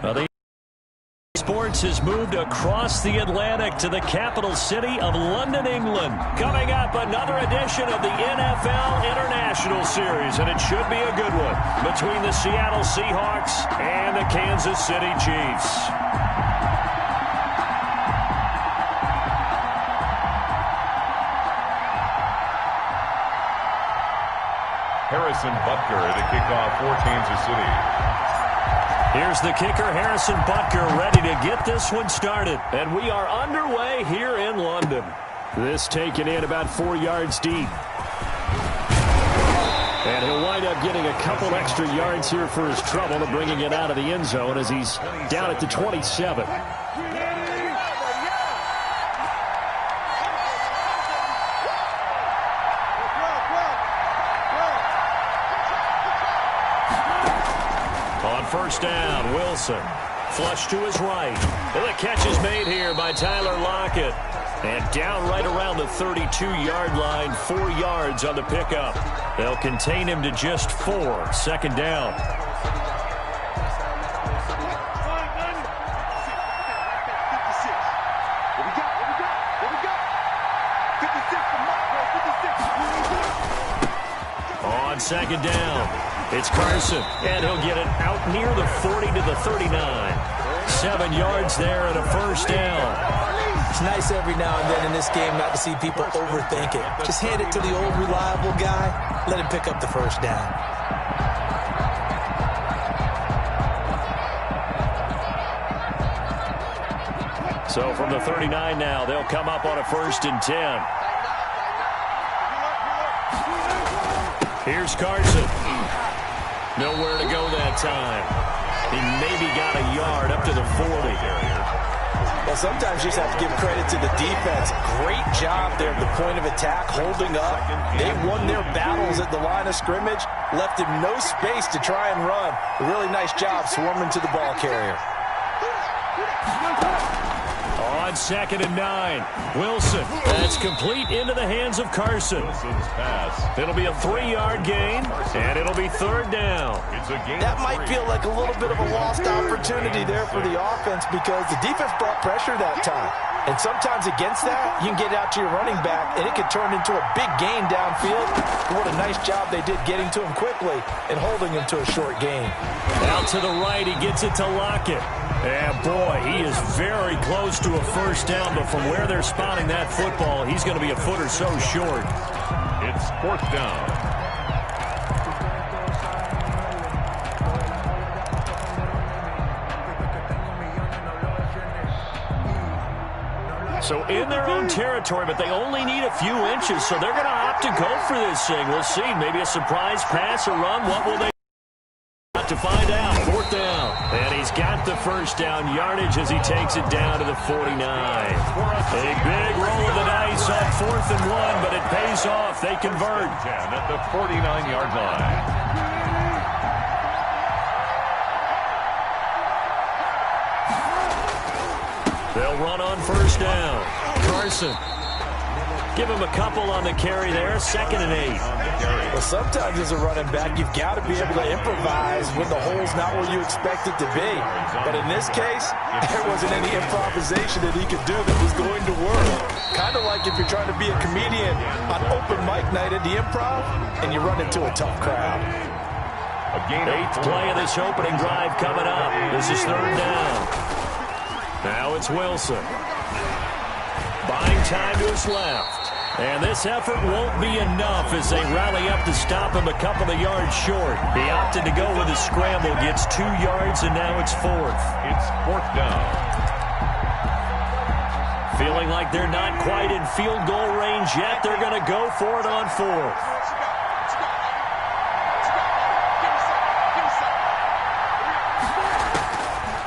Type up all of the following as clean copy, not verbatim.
Well, the sports has moved across the Atlantic to the capital city of London, England. Coming up, another edition of the NFL International Series, and it should be a good one between the Seattle Seahawks and the Kansas City Chiefs. Harrison Butker to kick off for Kansas City. Here's the kicker, Harrison Butker, ready to get this one started. And we are underway here in London. This taken in about 4 yards deep. And he'll wind up getting a couple extra yards here for his trouble to bringing it out of the end zone as he's down at the 27. First down, Wilson. Flush to his right. And the catch is made here by Tyler Lockett. And down right around the 32-yard line, 4 yards on the pickup. They'll contain him to just 4. Second down. On second down, it's Carson, and he'll get it out near the 40 to the 39. 7 yards there and a first down. It's nice every now and then in this game not to see people overthink it. Just hand it to the old reliable guy, let him pick up the first down. So from the 39 now, they'll come up on a 1st and 10. Here's Carson. Nowhere to go that time. He maybe got a yard up to the 40. Well, sometimes you just have to give credit to the defense. Great job there at the point of attack, holding up. They won their battles at the line of scrimmage, left him no space to try and run. A really nice job swarming to the ball carrier. On 2nd and 9, Wilson. That's complete into the hands of Carson. It'll be a 3-yard gain, and it'll be 3rd down. That might feel like a little bit of a lost opportunity there for the offense because the defense brought pressure that time. And sometimes against that, you can get out to your running back, and it can turn into a big gain downfield. What a nice job they did getting to him quickly and holding him to a short gain. Out to the right, he gets it to Lockett. And boy, he is very close to a first down, but from where they're spotting that football, he's going to be a foot or so short. It's 4th down. So in their own territory, but they only need a few inches, so they're going to opt to go for this thing. We'll see. Maybe a surprise pass or run. What will they do to find out? 4th down. And he's got the first down yardage as he takes it down to the 49. A big roll of the dice on 4th and 1, but it pays off. They convert. At the 49-yard line. They'll run on first down. Carson. Give him a couple on the carry there. 2nd and 8. Well, sometimes as a running back, you've got to be able to improvise when the hole's not where you expect it to be. But in this case, there wasn't any improvisation that he could do that was going to work. Kind of like if you're trying to be a comedian on open mic night at the Improv and you run into a tough crowd. 8th play of this opening drive coming up. This is 3rd down. Now it's Wilson. Buying time to his left. And this effort won't be enough as they rally up to stop him a couple of yards short. He opted to go with a scramble, gets 2 yards, and now it's 4th. It's 4th down. Feeling like they're not quite in field goal range yet, they're going to go for it on 4th.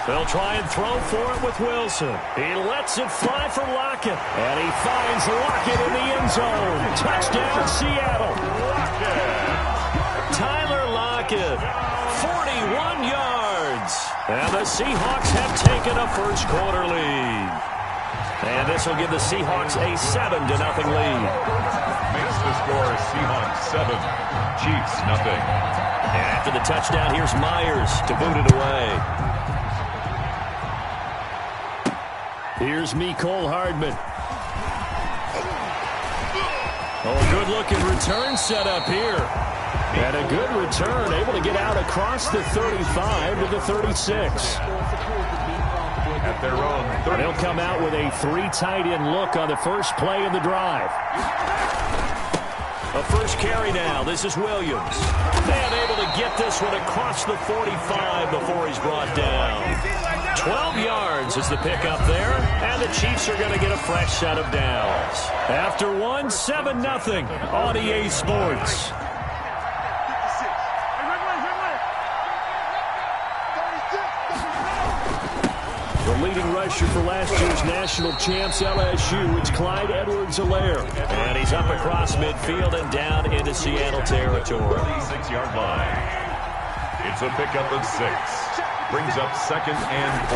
They'll try and throw for it with Wilson. He lets it fly for Lockett. And he finds Lockett in the end zone. Touchdown, Seattle. Tyler Lockett, 41 yards. And the Seahawks have taken a first quarter lead. And this will give the Seahawks a 7-0 lead. Makes the score Seahawks 7, Chiefs nothing. And after the touchdown, here's Myers to boot it away. Here's Mecole Hardman. Oh, good-looking return set up here. And a good return, able to get out across the 35 to the 36. At their own 30. They'll come out with a 3 tight end look on the first play of the drive. A first carry now. This is Williams. And able to get this one across the 45 before he's brought down. 12 yards is the pickup there. And the Chiefs are going to get a fresh set of downs. After one, 7-0 on EA Sports. The leading rusher for last year's national champs, LSU, it's Clyde Edwards-Helaire. And he's up across midfield and down into Seattle territory. 36-yard line. It's a pickup of 6. Brings up 2nd and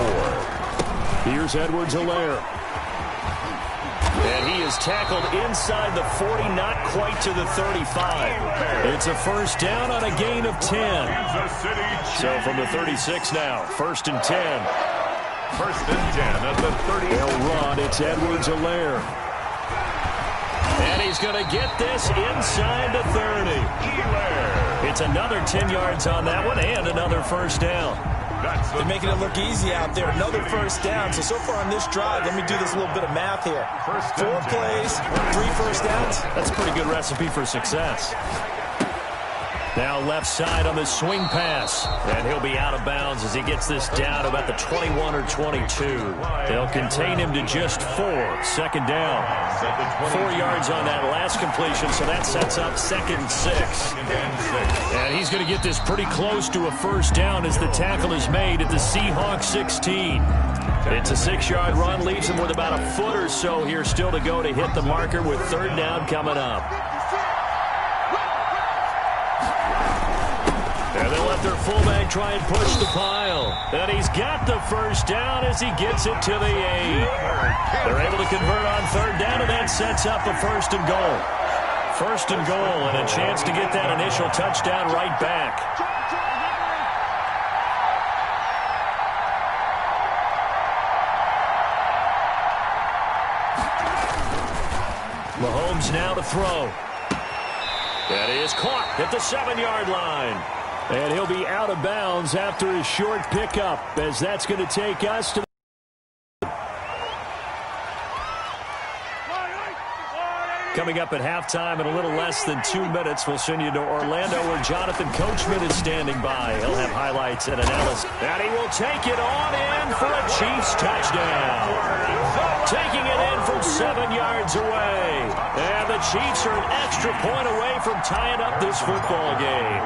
4. Here's Edwards-Helaire. And he is tackled inside the 40, not quite to the 35. It's a first down on a gain of 10. So from the 36 now, 1st and 10. 1st and 10 at the 30. They'll run. It's Edwards-Helaire. And he's going to get this inside the 30. It's another 10 yards on that one and another first down. They're making it look easy out there. Another first down. So far on this drive, let me do this little bit of math here. 4 plays, 3 first downs. That's a pretty good recipe for success. Now left side on the swing pass. And he'll be out of bounds as he gets this down about the 21 or 22. They'll contain him to just 4. 2nd down. 4 yards on that last completion, so that sets up 2nd and 6. And he's going to get this pretty close to a first down as the tackle is made at the Seahawks 16. It's a 6-yard run, leaves him with about a foot or so here still to go to hit the marker with 3rd down coming up. And they'll let their fullback try and push the pile. And he's got the first down as he gets it to the 8. They're able to convert on 3rd down, and that sets up a 1st and goal. 1st and goal, and a chance to get that initial touchdown right back. Mahomes now to throw. That is caught at the 7-yard line. And he'll be out of bounds after his short pickup, as that's going to take us to the... Coming up at halftime in a little less than 2 minutes, we'll send you to Orlando where Jonathan Coachman is standing by. He'll have highlights and analysis. And he will take it on in for a Chiefs touchdown. Taking it in from 7 yards away. And the Chiefs are an extra point away from tying up this football game.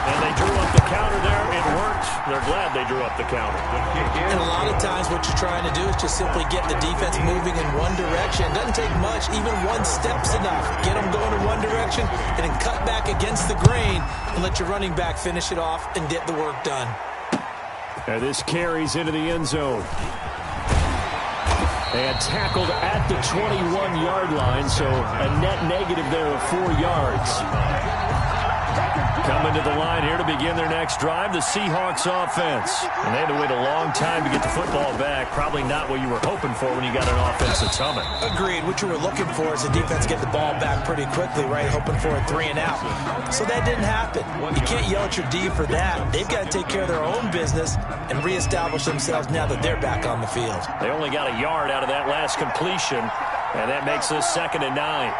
And they drew up the counter there. It worked. They're glad they drew up the counter. And a lot of times what you're trying to do is just simply get the defense moving in one direction. It doesn't take much. Even one step's enough. Get them going in one direction and then cut back against the grain and let your running back finish it off and get the work done. And this carries into the end zone. And tackled at the 21-yard line, so a net negative there of 4 yards. Coming to the line here to begin their next drive, the Seahawks offense. And they had to wait a long time to get the football back. Probably not what you were hoping for when you got an offense that's humming. Agreed. What you were looking for is the defense get the ball back pretty quickly, right? Hoping for a 3 and out. So that didn't happen. You can't yell at your D for that. They've got to take care of their own business and reestablish themselves now that they're back on the field. They only got a yard out of that last completion, and that makes this 2nd and 9.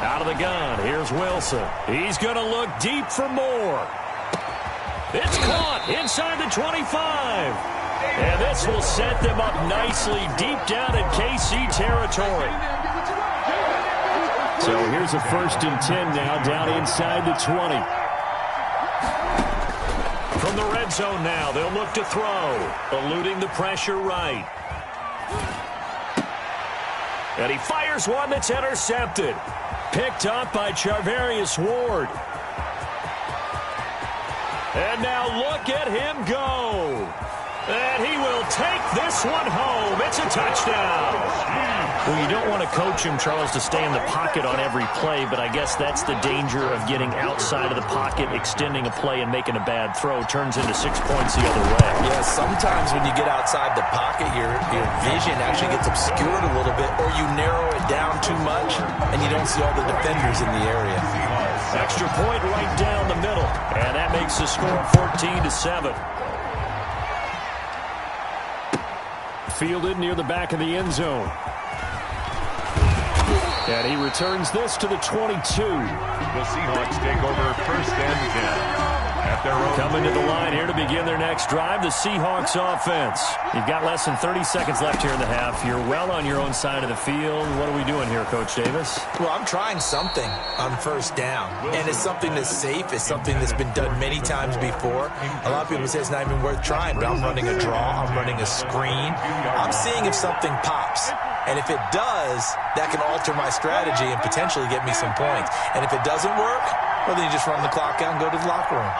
Out of the gun, here's Wilson. He's going to look deep for more. It's caught inside the 25. And this will set them up nicely deep down in KC territory. So here's a 1st and 10 now down inside the 20. From the red zone now, they'll look to throw, eluding the pressure right. And he fires one that's intercepted. Picked up by Charvarius Ward. And now look at him go. And he will take this one home. It's a touchdown. Well, you don't want to coach him, Charles, to stay in the pocket on every play, but I guess that's the danger of getting outside of the pocket, extending a play, and making a bad throw. Turns into 6 points the other way. Yeah, sometimes when you get outside the pocket, your vision actually gets obscured a little bit, or you narrow it down too much, and you don't see all the defenders in the area. Extra point right down the middle, and that makes the score 14-7. Fielded near the back of the end zone. And he returns this to the 22. The Seahawks take over first and 10. At their own Coming to the line here to begin their next drive, the Seahawks offense. You've got less than 30 seconds left here in the half. You're well on your own side of the field. What are we doing here, Coach Davis? Well, I'm trying something on first down, and it's something that's safe. It's something that's been done many times before. A lot of people say it's not even worth trying, but I'm running a draw. I'm running a screen. I'm seeing if something pops. And if it does, that can alter my strategy and potentially get me some points. And if it doesn't work, well, then you just run the clock out and go to the locker room.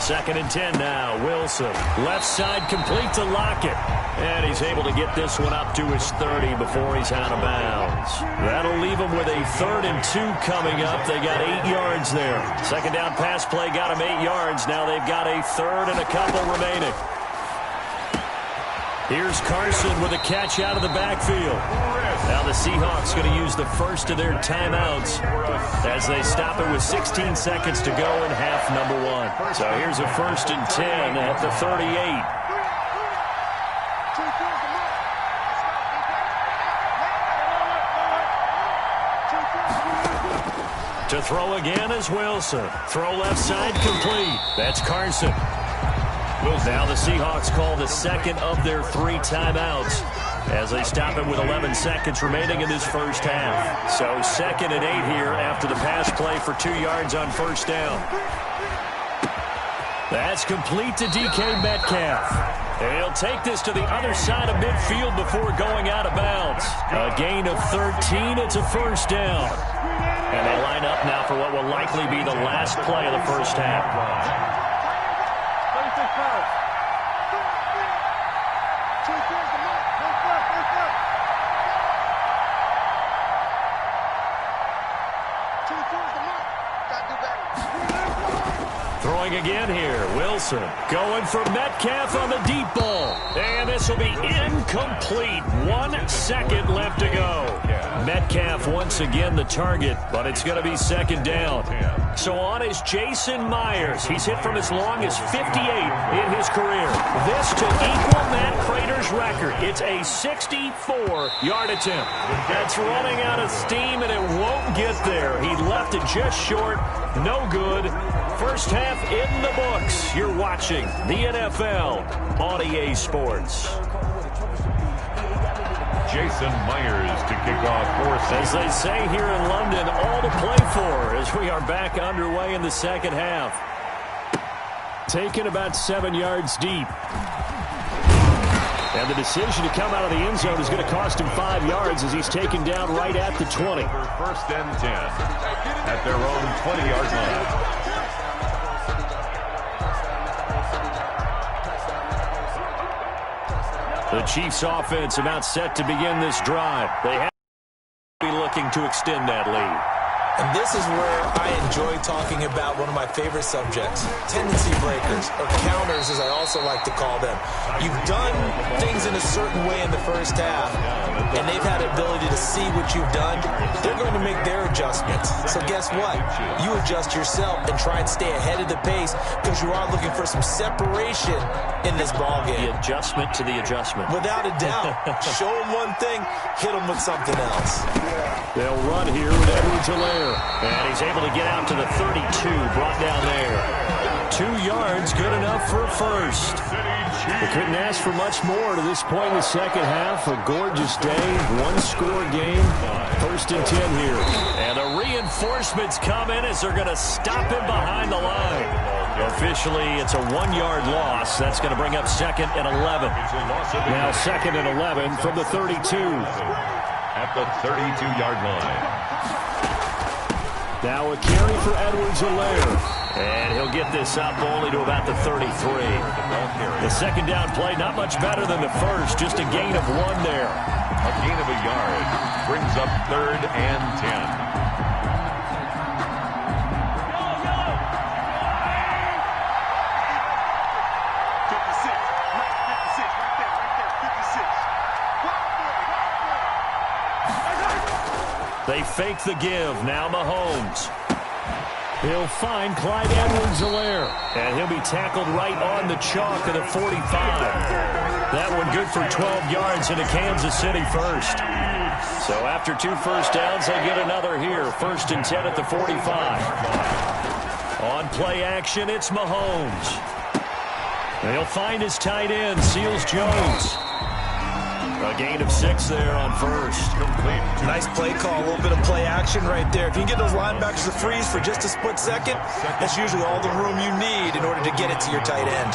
2nd and 10 now. Wilson. Left side complete to Lockett. And he's able to get this one up to his 30 before he's out of bounds. That'll leave him with a 3rd and 2 coming up. They got 8 yards there. Second down pass play got him 8 yards. Now they've got a 3rd and a couple remaining. Here's Carson with a catch out of the backfield. Now the Seahawks going to use the first of their timeouts as they stop it with 16 seconds to go in half number 1. So here's a 1st and 10 at the 38. To throw again is Wilson. Throw left side complete. That's Carson. Now the Seahawks call the second of their 3 timeouts as they stop it with 11 seconds remaining in this first half. So 2nd and 8 here after the pass play for 2 yards on first down. That's complete to DK Metcalf. He'll take this to the other side of midfield before going out of bounds. A gain of 13. It's a first down. And they line up now for what will likely be the last play of the first half. Throwing again here. Wilson going for Metcalf on the deep ball. And this will be incomplete. 1 second left to go. Metcalf once again the target, but it's going to be second down. So on is Jason Myers. He's hit from as long as 58 in his career. This to equal Matt Prater's record. It's a 64-yard attempt. That's running out of steam, and it won't get there. He left it just short. No good. First half in the books. You're watching the NFL on EA Sports. Jason Myers to kick off for. As they say here in London, all to play for as we are back underway in the second half. Taken about 7 yards deep. And the decision to come out of the end zone is going to cost him 5 yards as he's taken down right at the 20. First and 10 at their own 20-yard line. The Chiefs offense about set to begin this drive. They have to be looking to extend that lead. And this is where I enjoy talking about one of my favorite subjects, tendency breakers, or counters as I also like to call them. You've done things in a certain way in the first half, and they've had the ability to see what you've done. They're going to make their adjustments. So guess what? You adjust yourself and try and stay ahead of the pace because you are looking for some separation in this ballgame. The adjustment to the adjustment. Without a doubt. Show them one thing, hit them with something else. They'll run here with Edwards-Helaire. And he's able to get out to the 32, brought down there. 2 yards, good enough for a first. They couldn't ask for much more to this point in the second half. A gorgeous day, 1-score game. First and 10 here. And the reinforcements come in as they're going to stop him behind the line. Officially, it's a 1-yard loss. That's going to bring up 2nd and 11. Now 2nd and 11 from the 32. At the 32-yard line. Now a carry for Edwards-Helaire. And he'll get this up only to about the 33. The second down play, not much better than the first, just a gain of 1 there. A gain of a yard brings up 3rd and 10. They fake the give. Now Mahomes. He'll find Clyde Edwards-Helaire. And he'll be tackled right on the chalk of the 45. That one good for 12 yards into Kansas City first. So after 2 first downs, they get another here. 1st and 10 at the 45. On play action, it's Mahomes. He'll find his tight end, Seals Jones. A gain of 6 there on first. Complete. Nice play call, a little bit of play action right there. If you can get those linebackers to freeze for just a split second, that's usually all the room you need in order to get it to your tight end.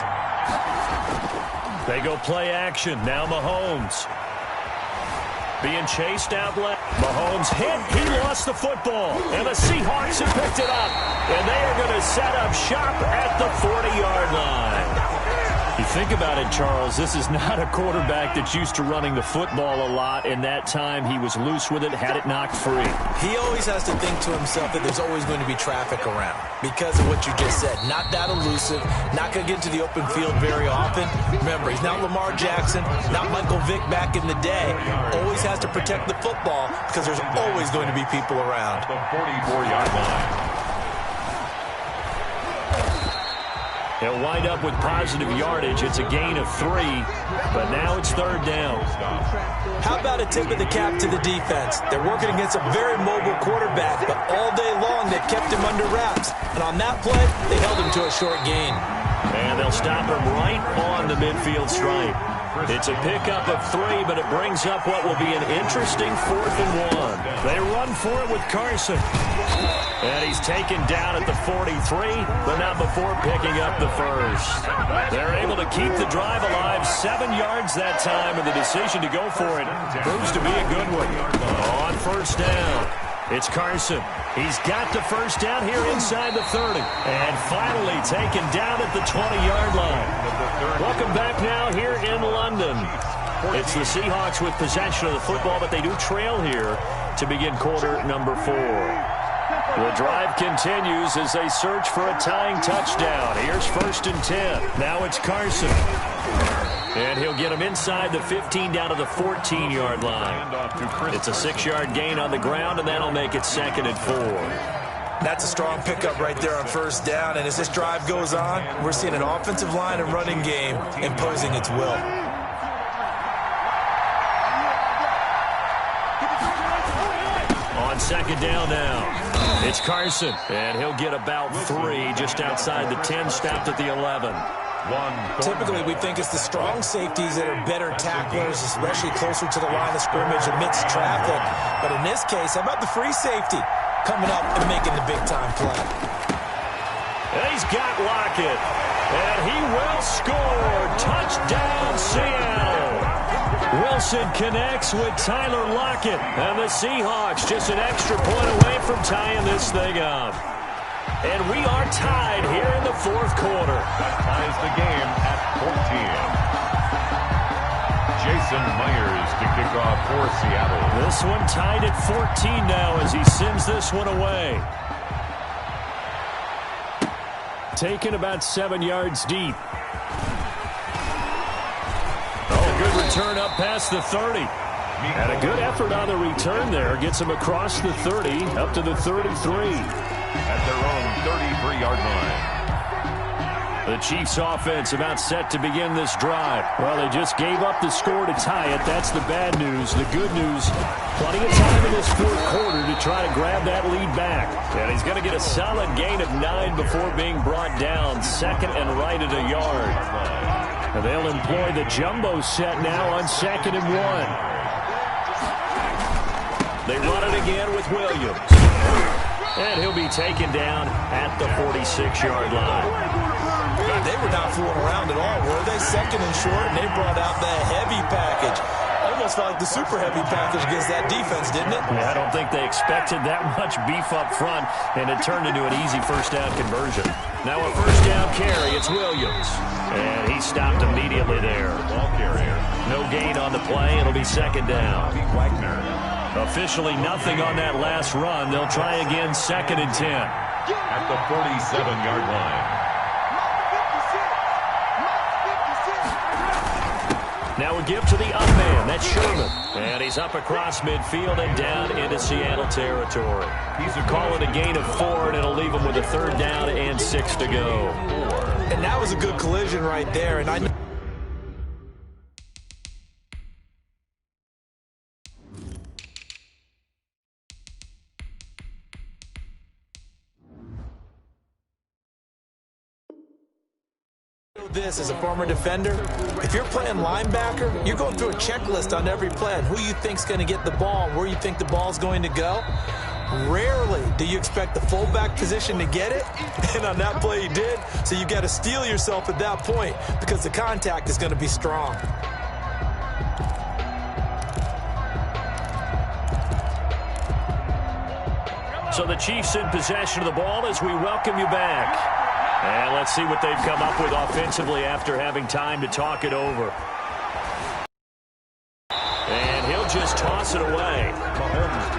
They go play action. Now Mahomes. Being chased out left. Mahomes hit. He lost the football. And the Seahawks have picked it up. And they are going to set up shop at the 40-yard line. You think about it, Charles, this is not a quarterback that's used to running the football a lot. In that time, he was loose with it, had it knocked free. He always has to think to himself that there's always going to be traffic around because of what you just said. Not that elusive, not going to get into the open field very often. Remember, he's not Lamar Jackson, not Michael Vick back in the day. Always has to protect the football because there's always going to be people around. The 44-yard line. He'll wind up with positive yardage. It's a gain of 3, but now it's 3rd down. How about a tip of the cap to the defense? They're working against a very mobile quarterback, but all day long they kept him under wraps. And on that play, they held him to a short gain. And they'll stop him right on the midfield stripe. It's a pickup of 3, but it brings up what will be an interesting 4th and 1. They run for it with Carson. And he's taken down at the 43, but not before picking up the first. They're able to keep the drive alive, 7 yards that time, and the decision to go for it proves to be a good one. On first down, it's Carson. He's got the first down here inside the 30. And finally taken down at the 20-yard line. Welcome back now here in London. It's the Seahawks with possession of the football, but they do trail here to begin quarter number 4. The drive continues as they search for a tying touchdown. Here's 1st and 10. Now it's Carson. And he'll get him inside the 15 down to the 14-yard line. It's a 6-yard gain on the ground, and that'll make it 2nd and 4. That's a strong pickup right there on first down. And as this drive goes on, we're seeing an offensive line and running game imposing its will. On 2nd down now. It's Carson, and he'll get about 3 just outside the 10, stopped at the 11. Typically, we think it's the strong safeties that are better tacklers, especially closer to the line of scrimmage amidst traffic. But in this case, how about the free safety coming up and making the big-time play? And he's got Lockett, and he will score. Touchdown, Seattle. Wilson connects with Tyler Lockett, and the Seahawks just an extra point away from tying this thing up. And we are tied here in the 4th quarter. That ties the game at 14. Jason Myers to kick off for Seattle. This one tied at 14 now as he sends this one away. Taken about 7 yards deep. Good return up past the 30. And a good effort on the return there. Gets him across the 30 up to the 33. At their own 33-yard line. The Chiefs offense about set to begin this drive. Well, they just gave up the score to tie it. That's the bad news. The good news, plenty of time in this 4th quarter to try to grab that lead back. And he's going to get a solid gain of 9 before being brought down. 2nd and right at a yard. And they'll employ the jumbo set now on 2nd and 1. They run it again with Williams. And he'll be taken down at the 46-yard line. They were not fooling around at all, were they? 2nd and short, and they brought out the heavy package. almost felt like the super heavy package against that defense, didn't it? Yeah, I don't think they expected that much beef up front, and it turned into an easy first down conversion. Now a first down carry, it's Williams. And he stopped immediately there. Ball carrier. No gain on the play. It'll be second down. Wagner. Officially nothing on that last run. They'll try again, second and 10. At the 47-yard line. Now a give to the up man. That's Sherman. And he's up across midfield and down into Seattle territory. Call it a gain of 4, and it'll leave him with a third down and 6 to go. And that was a good collision right there. And I know this as a former defender. If you're playing linebacker, you're going through a checklist on every play on who you think's going to get the ball, where you think the ball's going to go. Rarely do you expect the fullback position to get it, and on that play he did, so you got to steel yourself at that point because the contact is going to be strong. So the Chiefs in possession of the ball as we welcome you back. And let's see what they've come up with offensively after having time to talk it over. And he'll just toss it away.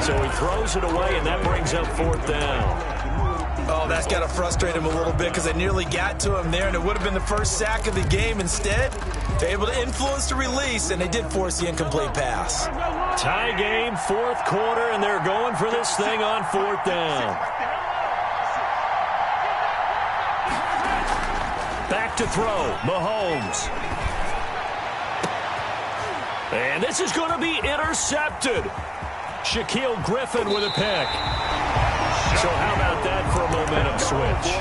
So he throws it away, and that brings up fourth down. Oh, that's got to frustrate him a little bit because they nearly got to him there, and it would have been the first sack of the game. Instead, they're able to influence the release, and they did force the incomplete pass. Tie game, fourth quarter, and they're going for this thing on fourth down. Back to throw, Mahomes. And this is going to be intercepted. Shaquille Griffin with a pick. So how about that for a momentum switch?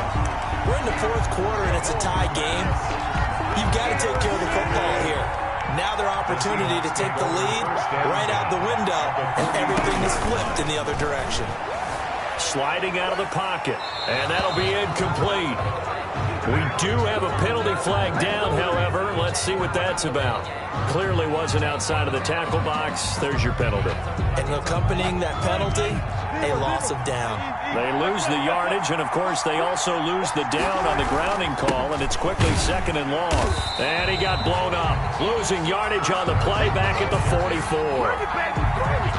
We're in the fourth quarter, and it's a tie game. You've got to take care of the football here. Now their opportunity to take the lead right out the window, and everything is flipped in the other direction. Sliding out of the pocket, and that'll be incomplete. We do have a penalty flag down, however. Let's see what that's about. Clearly wasn't outside of the tackle box. There's your penalty. And accompanying that penalty, a loss of down. They lose the yardage, and, of course, they also lose the down on the grounding call, and it's quickly second and long. And he got blown up. Losing yardage on the play back at the 44.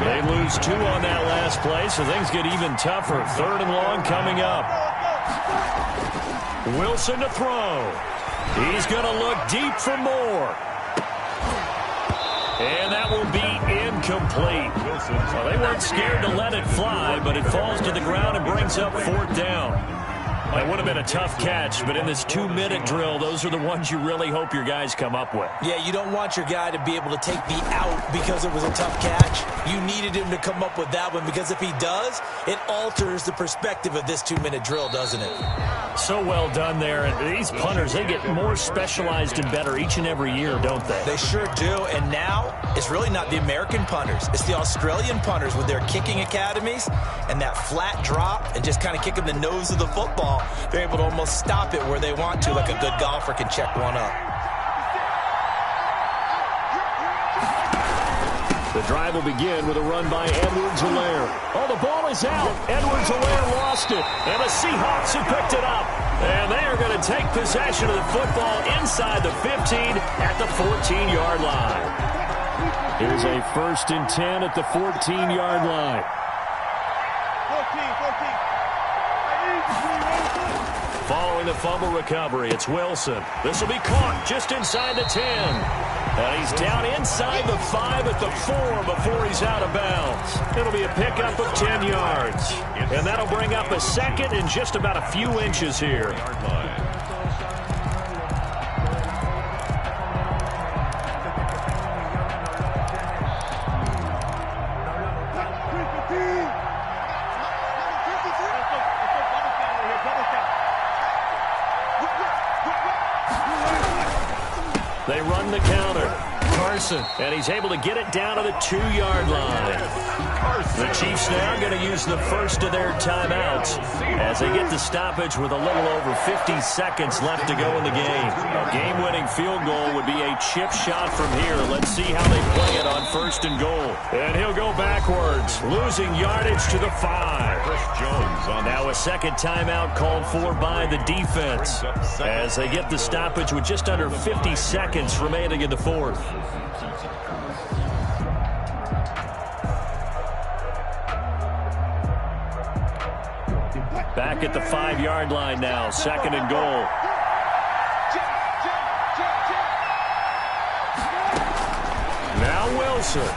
They lose 2 on that last play, so things get even tougher. Third and long coming up. Wilson to throw. He's going to look deep for more. And that will be incomplete. Well, they weren't scared to let it fly, but it falls to the ground and brings up fourth down. That would have been a tough catch, but in this 2-minute drill, those are the ones you really hope your guys come up with. Yeah, you don't want your guy to be able to take the out because it was a tough catch. You needed him to come up with that one because if he does, it alters the perspective of this 2-minute drill, doesn't it? So well done there. And these punters, they get more specialized and better each and every year, don't they? They sure do. And now, it's really not the American punters. It's the Australian punters with their kicking academies and that flat drop and just kind of kicking the nose of the football. They're able to almost stop it where they want to, like a good golfer can check one up. The drive will begin with a run by Edwards-Helaire. Oh, the ball is out. Edwards-Helaire lost it, and the Seahawks have picked it up. And they are going to take possession of the football inside the 15 at the 14-yard line. Here's a 1st and 10 at the 14-yard line. 14. Following the fumble recovery, it's Wilson. This will be caught just inside the 10. And he's down inside the 5 at the 4 before he's out of bounds. It'll be a pickup of 10 yards. And that'll bring up a second and just about a few inches here. They run the counter. Carson. And he's able to get it down to the 2-yard line. The Chiefs now going to use the first of their timeouts as they get the stoppage with a little over 50 seconds left to go in the game. A game-winning field goal would be a chip shot from here. Let's see how they play it on 1st and goal. And he'll go backwards, losing yardage to the 5. Now a second timeout called for by the defense as they get the stoppage with just under 50 seconds remaining in the 4th. Back at the 5-yard line now, 2nd and goal. Now Wilson.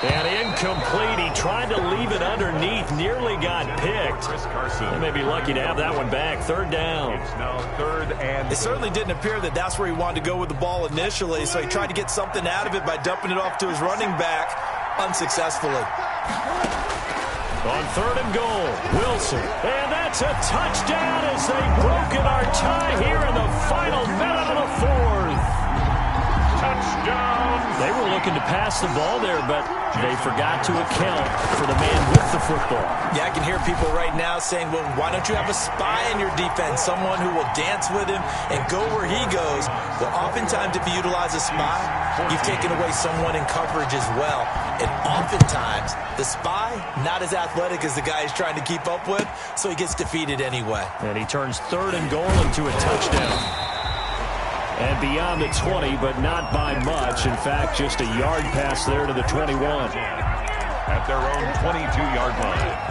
And incomplete. He tried to leave it underneath, nearly got picked. They may be lucky to have that one back. 3rd down. It's now 3rd and it certainly didn't appear that that's where he wanted to go with the ball initially, so he tried to get something out of it by dumping it off to his running back unsuccessfully. On 3rd and goal, Wilson. And that's a touchdown as they've broken our tie here in the final minute of the 4th. Touchdown. They were looking to pass the ball there, but they forgot to account for the man with the football. Yeah, I can hear people right now saying, well, why don't you have a spy in your defense, someone who will dance with him and go where he goes? Well, oftentimes if you utilize a spy, you've taken away someone in coverage as well. And oftentimes, the spy, not as athletic as the guy he's trying to keep up with, so he gets defeated anyway. And he turns 3rd and goal into a touchdown. And beyond the 20, but not by much. In fact, just a yard pass there to the 21. At their own 22-yard line.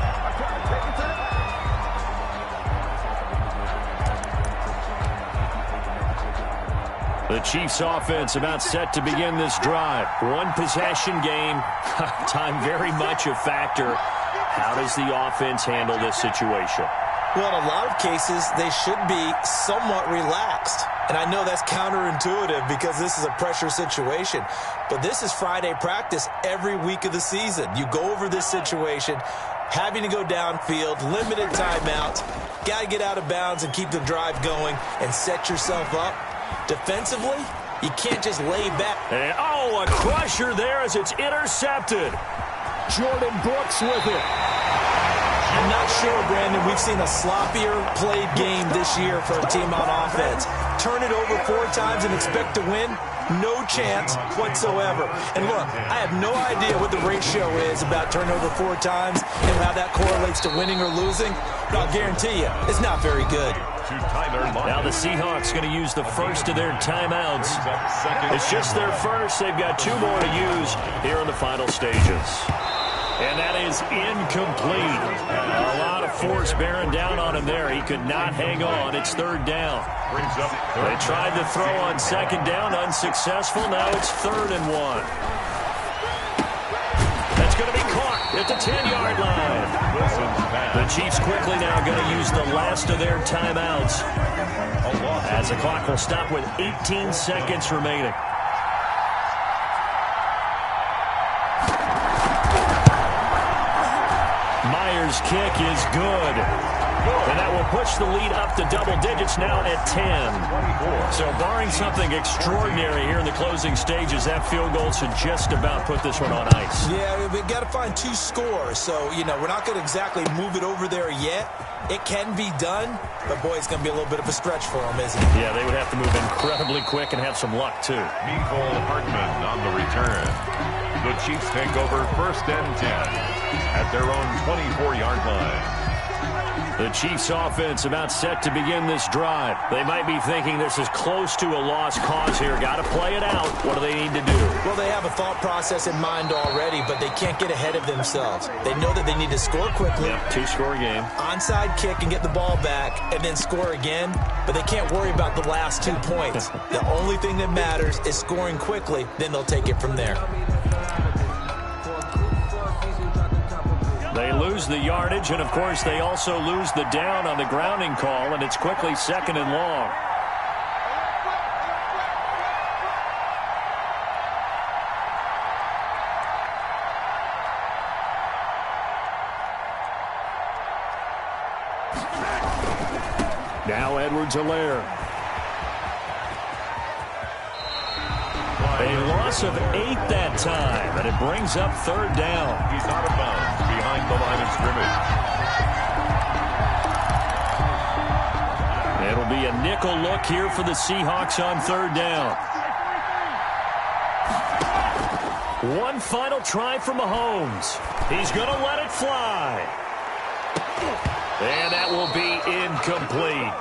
The Chiefs offense about set to begin this drive. One possession game. Time very much a factor. How does the offense handle this situation? Well, in a lot of cases, they should be somewhat relaxed. And I know that's counterintuitive because this is a pressure situation. But this is Friday practice every week of the season. You go over this situation, having to go downfield, limited timeouts, got to get out of bounds and keep the drive going and set yourself up. Defensively, you can't just lay back. And, a crusher there as it's intercepted. Jordan Brooks with it. I'm not sure, Brandon, we've seen a sloppier played game this year for a team on offense. Turn it over 4 times and expect to win? No chance whatsoever. And look, I have no idea what the ratio is about turnover 4 times and how that correlates to winning or losing, but I'll guarantee you, it's not very good. Now the Seahawks going to use the first of their timeouts. It's just their first. They've got 2 more to use here in the final stages. And that is incomplete. A lot of force bearing down on him there. He could not hang on. It's 3rd down. They tried to throw on 2nd down, unsuccessful. Now it's 3rd and 1. That's going to be caught at the 10-yard line. The Chiefs quickly now going to use the last of their timeouts as the clock will stop with 18 seconds remaining. Myers' kick is good. And that will push the lead up to double digits now at 10. So barring something extraordinary here in the closing stages, that field goal should just about put this one on ice. Yeah, we've got to find 2 scores. So, we're not going to exactly move it over there yet. It can be done, but boy, it's going to be a little bit of a stretch for them, isn't it? Yeah, they would have to move incredibly quick and have some luck, too. Nicole Hartman on the return. The Chiefs take over 1st and 10 at their own 24-yard line. The Chiefs offense about set to begin this drive. They might be thinking this is close to a lost cause here. Got to play it out. What do they need to do? Well, they have a thought process in mind already, but they can't get ahead of themselves. They know that they need to score quickly. Yep, 2-score game. Onside kick and get the ball back and then score again, but they can't worry about the last 2 points. The only thing that matters is scoring quickly, then they'll take it from there. They lose the yardage, and, of course, they also lose the down on the grounding call, and it's quickly 2nd and long. Now Edwards-Helaire. They loss of 8 that time, and it brings up third down. He's out of bounds behind the line of scrimmage. It'll be a nickel look here for the Seahawks on third down. One final try for Mahomes. He's going to let it fly. And that will be incomplete,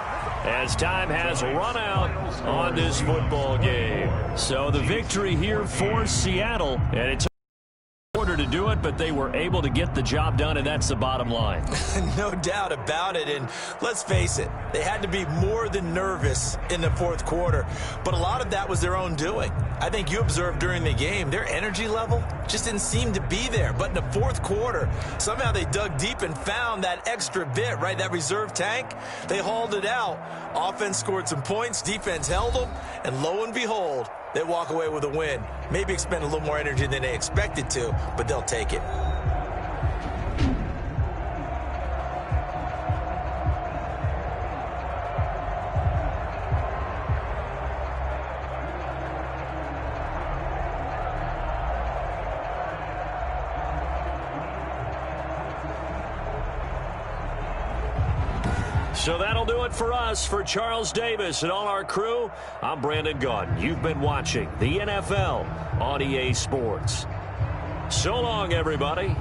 as time has run out on this football game. So the victory here for Seattle, and it took order to do it, but they were able to get the job done, and that's the bottom line. No doubt about it, and let's face it, they had to be more than nervous in the fourth quarter, but a lot of that was their own doing. I think you observed during the game, their energy level just didn't seem to be there, but in the fourth quarter, somehow they dug deep and found that extra bit, right, that reserve tank. They hauled it out. Offense scored some points, defense held them, and lo and behold, they walk away with a win. Maybe expend a little more energy than they expected to, but they'll take it. So that'll do it for us. For Charles Davis and all our crew, I'm Brandon Gaudin. You've been watching the NFL on EA Sports. So long, everybody.